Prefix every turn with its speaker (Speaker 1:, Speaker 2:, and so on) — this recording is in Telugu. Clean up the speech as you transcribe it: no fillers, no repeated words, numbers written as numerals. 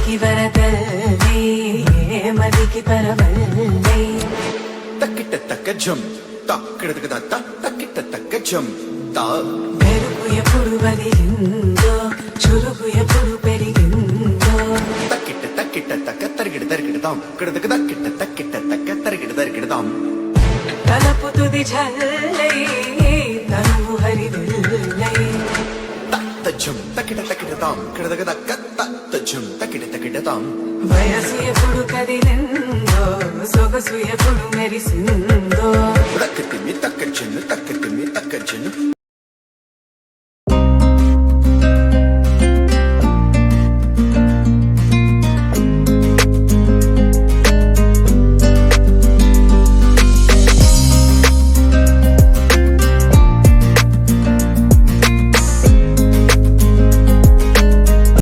Speaker 1: ఒడికి వరదల్లే మదికి పరవల్లే
Speaker 2: తక్కిట తక్క జం తక్కిడతక తక్కిట తక్క జం తా
Speaker 1: మెరుపు ఎప్పుడు వదిలిందో చురుకు ఎప్పుడు పెరిగిందో
Speaker 2: తక్కిట తక్క తరిగిడతాం కిడతక తక్కిట తక్క తరిగిడతాం
Speaker 1: తలపు తుది జల్లై తనువు హరిదిల్లై
Speaker 2: తచ్చం తక్కిడతాం కిడతక తచ్చం తక్కిడతాం
Speaker 1: వయసు ఎప్పుడు కదిలిందో సొగసు ఎప్పుడు మెరిసిందో
Speaker 2: తక్కతిమ్మి తక్కచెన్ను